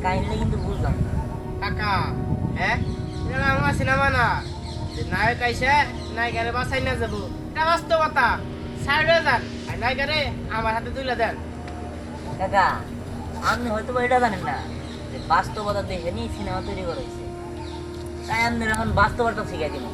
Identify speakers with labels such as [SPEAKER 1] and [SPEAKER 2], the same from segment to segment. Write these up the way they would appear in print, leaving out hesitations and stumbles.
[SPEAKER 1] কাহিনীটা কিন্তু বুঝলাম না।
[SPEAKER 2] কাকা হ্যাঁ এটা আমার সিনেমা না যে নায়ক আইসে নায়িকারে বাঁচাই না যাবো, এটা বাস্তবতা। সাইড হয়ে যান আর নায়িকারে আমার হাতে তুলে দেন।
[SPEAKER 1] কাকা আপনি হয়তো বা এটা জানেন না যে বাস্তবতা দেখে নিয়ে সিনেমা তৈরি করা হয়েছে, তাই আপনি এখন বাস্তবতা শিখাই দিব।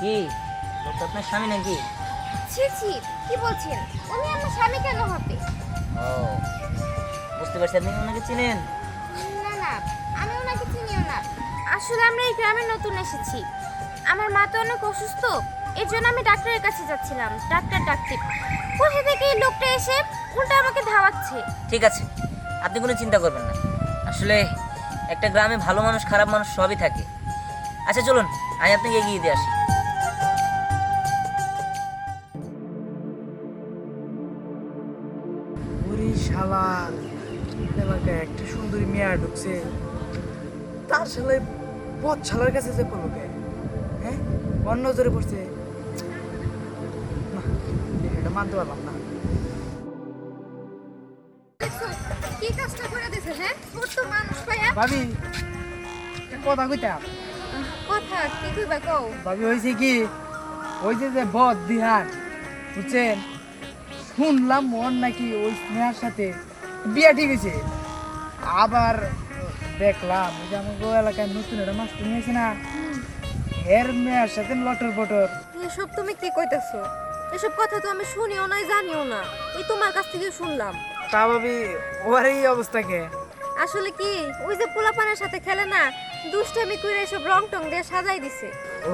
[SPEAKER 1] কি লোকটা আপনার স্বামী নাকি?
[SPEAKER 3] ছি ছি, কি বলছেন? উনি আমার স্বামী কেন হবে?
[SPEAKER 1] ও বুঝতে পারছি, আপনি ওনাকে চিনেন?
[SPEAKER 3] না না, আমি ওনাকে চিনিও না। আসলে আমরা এই গ্রামে নতুন এসেছি। আমার মা তো অনেক অসুস্থ, এর জন্য আমি ডাক্তারের কাছে যাচ্ছিলাম। ডাক্তার ডাকতে কোথা থেকে এই লোকটা এসে উল্টা আমাকে ধাওয়াচ্ছে।
[SPEAKER 1] ঠিক আছে, আপনি কোনো চিন্তা করবেন না। আসলে একটা গ্রামে ভালো মানুষ খারাপ মানুষ সবই থাকে। আচ্ছা চলুন, আমি আপনাকে এগিয়ে দিয়ে আসি।
[SPEAKER 2] ওরে শালা, এলাকায় একটা সুন্দরী মেয়ে ঢুকছে, তার শালায় পথ শালার কাছে যে পড়লো কে? হ্যাঁ অন্য নজরে পড়ছে না, এটা মানতে পারলাম না।
[SPEAKER 3] কি কাজটা করে দিছে? হ্যাঁ ওর তো মানুষ পায়া
[SPEAKER 2] ভাবি একটা কথা কইতাম।
[SPEAKER 3] কথা কি কইবা কও?
[SPEAKER 2] ভাবি হয়েছে কি, ওই যে যে বদ দিহান বুঝছেন, শুনলাম মন নাকি ওই স্নেহার সাথে বিয়া ঠিক হয়েছে। আবার দেখলাম ওই যে আমাকে এলাকায় নতুন একটা মাস্টার নিয়েছে না, এর মেয়ের সাথে লটর বটর।
[SPEAKER 3] এসব তুমি কি কইতাছো? এসব কথা তো আমি শুনিও নাই জানিও না, এই তোমার কাছ থেকে শুনলাম।
[SPEAKER 2] তা ভাবি ওর এই অবস্থাকে
[SPEAKER 3] আসলে কি ওই যে পোলাপানের সাথে খেলে না, দুষ্টামি কইরা এসব রং টং দিয়ে সাজাই দিছে।
[SPEAKER 2] ও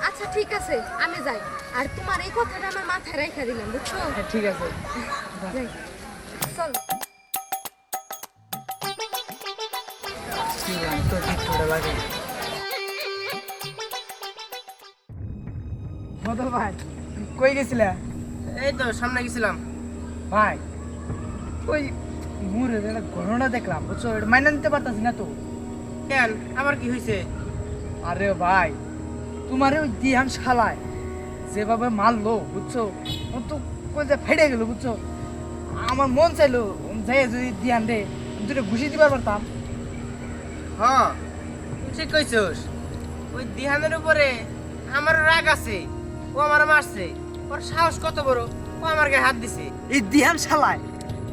[SPEAKER 3] আচ্ছা ঠিক আছে, আমি যাই। আর তোমার এই কথাটা আমার মাথায় রেখে দিলাম, বুঝছো?
[SPEAKER 2] হ্যাঁ, ঠিক আছে।
[SPEAKER 3] যাই, চলো।
[SPEAKER 2] তো ঠিক করে লাগে বদল ভাই, কই গেছিলা?
[SPEAKER 4] এই তো সামনে গেছিলাম।
[SPEAKER 2] ভাই ওই মুরের একটা ঘটনা দেখলাম বুঝছো, এটা মাইনা নিতে পারতাছি না তো।
[SPEAKER 4] কেন আবার কি হয়েছে?
[SPEAKER 2] আরে ভাই তোমার ওই দিহান শালায় যেভাবে মারলো বুঝছো, ও তো কই যে ফেটে গেল বুঝছো। আমার মন চাইলো যাই যদি দিহান রে দুটো ঘুষি দিবার পারতাম।
[SPEAKER 4] হ্যাঁ ঠিক কইছস, ওই দিহানের উপরে আমার রাগ আছে, ও আমার মারছে। ওর সাহস কত বড়, ও আমার গায়ে হাত দিছে।
[SPEAKER 2] এই দিহান শালায়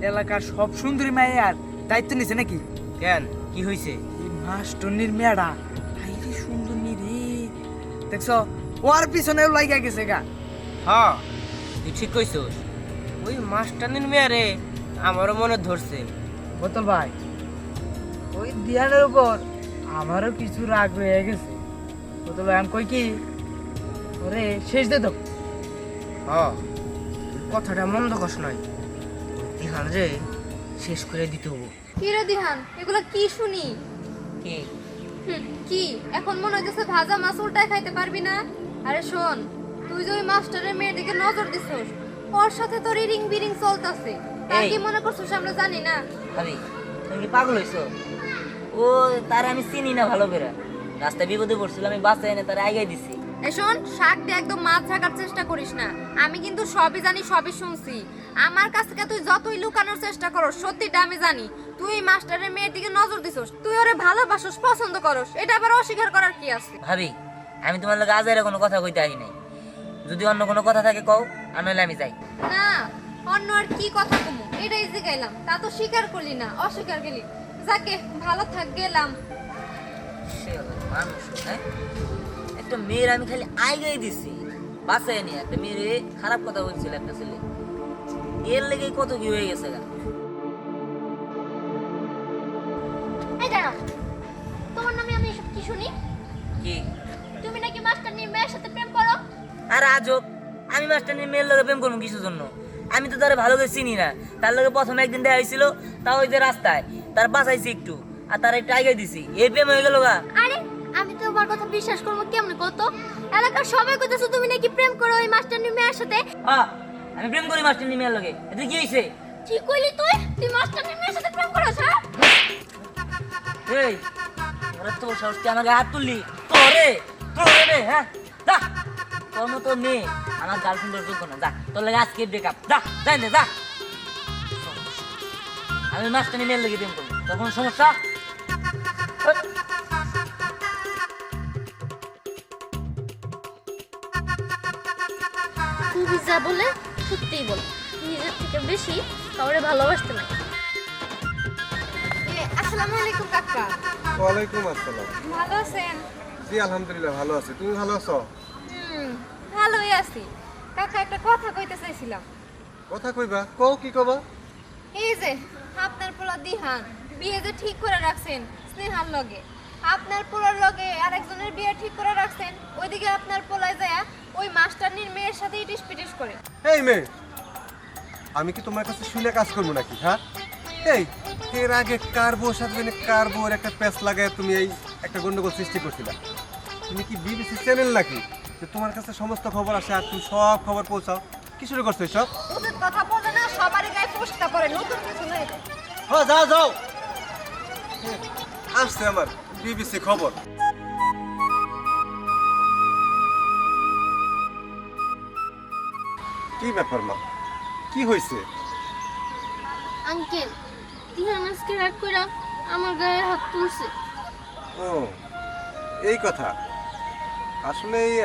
[SPEAKER 2] এলাকার সব সুন্দরী মায়ের দায়িত্ব নিছে নাকি?
[SPEAKER 4] কেন কি হয়েছে?
[SPEAKER 2] এই মাস্টনির মেয়েটা হাইরে সুন্দর নি রে, দেখছো ওর পিছনে লাগিয়া গেছে গা।
[SPEAKER 4] হ্যাঁ তুই ঠিক কইছস, ওই মাস্টারনির মেয়ারে আমারও মনে ধরছে।
[SPEAKER 2] বোতল ভাই ওই দিহানের উপর আমারও কিছু রাগ রয়ে গেছে। বোতল ভাই আমি কই কি, ওরে শেষ দে দাও।
[SPEAKER 4] হ্যাঁ কথাটা মন্দ কষ নয়, দিহান রে শেষ করে দিতে হবো।
[SPEAKER 3] কি রে দিহান, এগুলো কি শুনি?
[SPEAKER 1] কি
[SPEAKER 3] কি এখন মনে হইতেছে ভাজা মাছ উল্টায় খাইতে পারবি না? আরে শোন, তুই যে ওই মাস্টারের মেয়ের দিকে নজর দিছস, ওর সাথে তোর রিং বিরিং চলতেছে, তা
[SPEAKER 1] এই।
[SPEAKER 3] কি মনে করছস আমরা জানি না?
[SPEAKER 1] ভাবি তুমি কি পাগল হইছো? ও তার আমি চিনি না ভালো করে, রাস্তায় বিপদে পড়ছিল, আমি বাসে এনে তার আগাই দিছি।
[SPEAKER 3] এই শোন, শাক দিয়ে একদম মাছ ঢাকার চেষ্টা করিস না। আমি কিন্তু সবই জানি, সবই শুনছি। আমার কাছ থেকে তুই যতই লুকানোর চেষ্টা করস, সত্যিটা আমি জানি। তুই এই মাস্টারের মেয়ের দিকে নজর দিছস, তুই ওরে ভালোবাসস, পছন্দ করস, এটা আবার অস্বীকার করার কি আছে?
[SPEAKER 1] ভাবি আমি তোমার লগে আজ এর কোনো কথা কইতে আহি নাই, যদি অন্য কোনো কথা থাকে কও, আর নইলে আমি যাই।
[SPEAKER 3] না, অন্য আর কি কথা কমু, এটাই জিগাইলাম, তা তো স্বীকার করলি না, অস্বীকার করলি। যাকে ভালো থাক, গেলাম।
[SPEAKER 1] সে আবার মানুষ হ্যাঁ, একটা মেয়ের আমি খালি আগাই দিছি বাসায় নিয়ে, একটা মেয়ের খারাপ কথা বলছিল একটা ছেলে, এর লেগে কত কি হয়ে গেছে গা।
[SPEAKER 3] এই দাঁড়াও, তোমার নামে আমি এসব কি শুনি?
[SPEAKER 1] কি
[SPEAKER 3] তুমি নাকি মাস্টারনির মেয়ের সাথে প্রেম করো?
[SPEAKER 1] আর আজব, আমি মাস্টারের মেয়ের লগে প্রেম করবো কিসের জন্য? আমি তো তারে ভালো করে চিনি না। তার লগে প্রথমে একদিন দেখা হয়েছিল, তাও ওই যে রাস্তায়, তার বাঁচাইছি একটু, আর তার একটু আগে দিছি, এই প্রেম হয়ে গেল গা।
[SPEAKER 3] আরে আমি তো তোমার কথা বিশ্বাস করবো কেমনে কত? এলাকার সবাই কইতেছো তুমি নাকি প্রেম করো ওই মাস্টারনির মেয়ের সাথে।
[SPEAKER 1] আমি প্রেম করি মাস্টারের মেয়ের লগে, এতে কি হয়েছে?
[SPEAKER 3] কি কইলি তুই? তুই মাস্টারনির মেয়ের সাথে প্রেম করছ? হ্যাঁ?
[SPEAKER 1] এই ওরা তো সাহস, তুই আমার গায়ে হাত তুললি, তোর রে তোরে রে হ্যাঁ যা তোর মতো মেয়ে আমার গার্লফ্রেন্ডের যোগ্য না যা তোর লাগে আজকে ব্রেকআপ যা যাই না যা আমি মাস্টানি মেয়ের লেগে প্রেম করবো তোর কোনো সমস্যা
[SPEAKER 5] তুমি যা বলে সত্যিই বল, নিজের থেকে বেশি কাউরে ভালোবাসতে নাই।
[SPEAKER 3] আসসালামু আলাইকুম কাকা।
[SPEAKER 6] ওয়ালাইকুম আসসালাম।
[SPEAKER 3] ভালো আছেন?
[SPEAKER 6] জি আলহামদুলিল্লাহ ভালো আছি। তুমি ভালো আছো?
[SPEAKER 3] ভালোই আছি। কাকা একটা কথা কইতে চাইছিলাম।
[SPEAKER 6] কথা কইবা? কও কি কবা?
[SPEAKER 3] এই যে আপনার পোলা দিহান বিয়ে যে ঠিক করে রাখছেন স্নেহার লগে, আপনার পোলার লগে আরেকজনের বিয়ে ঠিক করে রাখছেন, ওইদিকে আপনার পোলায় যায় ওই মাস্টারনির মেয়ের সাথে ইটিস পিটিস করে।
[SPEAKER 6] এই মেয়ে, আমি কি তোমার কাছে শুনে কাজ করবো নাকি? হ্যাঁ, এই এর আগে কার বউর সাথে জানি কার বউর একটা প্যাচ লাগায় তুমি এই একটা গন্ডগোল সৃষ্টি করছিলা। তুমি কি বিবিসি চ্যানেল নাকি যে তোমার কাছে সমস্ত খবর আসে আর তুমি সব খবর পৌঁছাও? কি শুরু করছো এসব?
[SPEAKER 3] ওদের কথা বলে না, সবারই গায়ে ফুসকা পড়ে, নতুন কিছু নয়।
[SPEAKER 6] হ্যাঁ যাও যাও, আসছে আমার বিবিসি খবর। কি ব্যাপার মা, কি হয়েছে?
[SPEAKER 5] আঙ্কেল, দিহান আজকে রাগ কইরা আমার গায়ে হাত তুলছে।
[SPEAKER 6] ও এই কথা। আসলে এই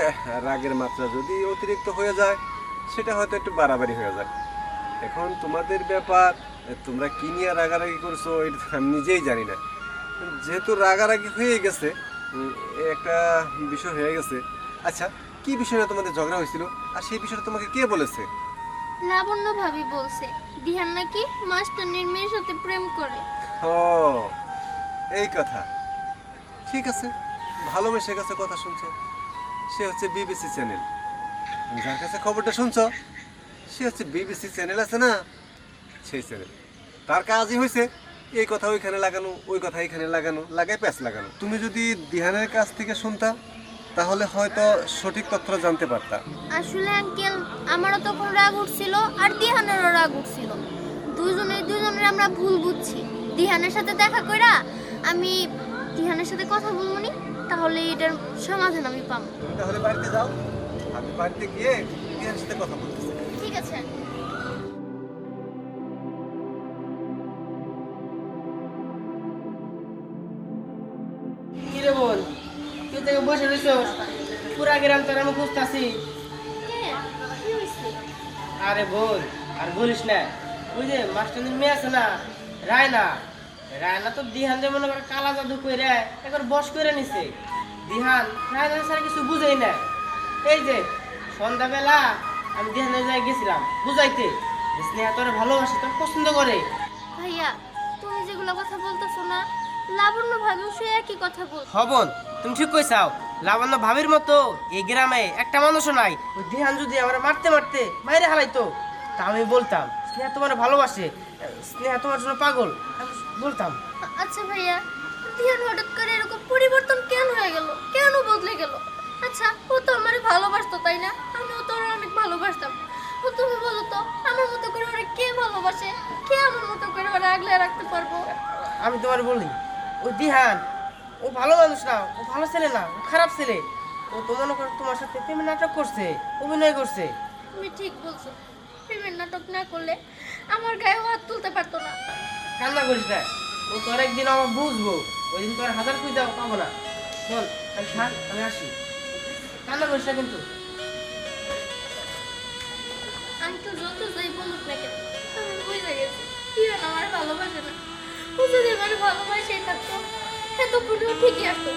[SPEAKER 6] রাগের মাত্রা যদি অতিরিক্ত হয়ে যায় সেটা হয়তো একটু বাড়াবাড়ি হয়ে যায়। এখন তোমাদের ব্যাপার, তোমরা কি নিয়ে রাগারাগি করছো এটা তো আমি নিজেই জানি না। যেহেতু রাগারাগি হয়ে গেছে, এ একটা বিষয় হয়ে গেছে। আচ্ছা, কি বিষয়ে তোমাদের ঝগড়া হয়েছিল আর সেই বিষয়টা তোমাকে কে বলেছে?
[SPEAKER 5] লাবণ্য ভাবি বলছে দিহান নাকি মাস্টারনির মেয়ের সাথে প্রেম করে।
[SPEAKER 6] ও এই কথা, ঠিক আছে, ভালোবেসে কাছে কথা শুনছো। সে হচ্ছে বিবিসি চ্যানেল। যার কাছে খবরটা শুনছো সে হচ্ছে বিবিসি চ্যানেল আছে না, সেই চ্যানেল। তার কাজই হয়েছে এই কথা ওইখানে লাগানো, ওই কথা এইখানে লাগানো, লাগায় প্যাচ লাগানো। তুমি যদি দিহানের কাছ থেকে শুনতা তাহলে হয়তো সঠিক তথ্যটা জানতে পারতা।
[SPEAKER 5] আসলে আঙ্কেল, আমারও তখন রাগ উঠছিল আর দিহানেরও রাগ উঠছিল। দুজনের আমরা ভুল বুঝছি। দিহানের সাথে দেখা কইরা আমি দিহানের সাথে কথা বলবো নি, তাহলে এটার সমাধান আমি পাবো।
[SPEAKER 6] তুমি তাহলে বাড়িতে যাও, আমি বাড়িতে গিয়ে দিহানের সাথে কথা বলতেছি।
[SPEAKER 5] ঠিক আছে।
[SPEAKER 4] কি রে বোন, তুই থেকে বসে রইছস? পুরা গ্রাম তোর আমি খুঁজতাছি।
[SPEAKER 5] কি হয়েছে?
[SPEAKER 4] আরে বোন, আর বলিস না, ওই যে মাস্টারনির মেয়ে আছে না, রায়না। রায়না তো দিহান যে মনে করে কালা জাদু কইরা একবার বশ করে নিছে। দিহান রায়না ছাড়া কিছু বুঝেই না। এই যে সন্ধ্যাবেলা আমি দিহানের জায়গায় গেছিলাম বুঝাইতে, যে স্নেহা তোরে ভালোবাসে, তোর পছন্দ করে।
[SPEAKER 5] ভাইয়া, তুমি যেগুলো কথা বলতেছো না, লাবণ্য ভাবিও সে একই কথা বল।
[SPEAKER 4] হবন, তুমি ঠিক কইছাও। লাবণ্য ভাবির মতো এই গ্রামে একটা মানুষও নাই। ওই দিহান যদি আমার মারতে মারতে মাইরে হালাইতো, তা আমি বলতাম স্নেহা তোমার ভালোবাসে, স্নেহা তোমার জন্য পাগল, আমি বলতাম।
[SPEAKER 5] আচ্ছা ভাইয়া, দিহান হঠাৎ করে এরকম পরিবর্তন কেন হয়ে গেল, কেন বদলে গেল? আচ্ছা, ও তো আমার ভালোবাসতো তাই না? আমিও তো ওর অনেক ভালোবাসতাম। ও তুমি বলো তো, আমার মতো করে ওরা কে ভালোবাসে? কে আমার মতো করে ওরা আগলে রাখতে পারবো?
[SPEAKER 4] আমি তোমার বলি, ওই দিহান ও ভালো মানুষ না, ও ভালো ছেলে না, ও খারাপ ছেলে। ও তো মনে করো তোমার সাথে প্রেমের নাটক করছে, অভিনয় করছে।
[SPEAKER 5] তুমি ঠিক বলছো, প্রেমের নাটক না করলে আমার গায়ে হাত তুলতে পারতো না।
[SPEAKER 4] কান্না করিস না, ও তো একদিন আমার বুঝবো, ওই দিন তোর হাজার খুঁজে পাবো না। চল আমি থাক, আমি আসি। কান্না করিস না কিন্তু।
[SPEAKER 5] আমি তো যত যাই বলুক না কেন, আমি বুঝে গেছি দিহান আমার ভালোবাসে না। ও যদি আমার ভালোবাসে থাকতো এতক্ষণেও ঠিকই আসতো।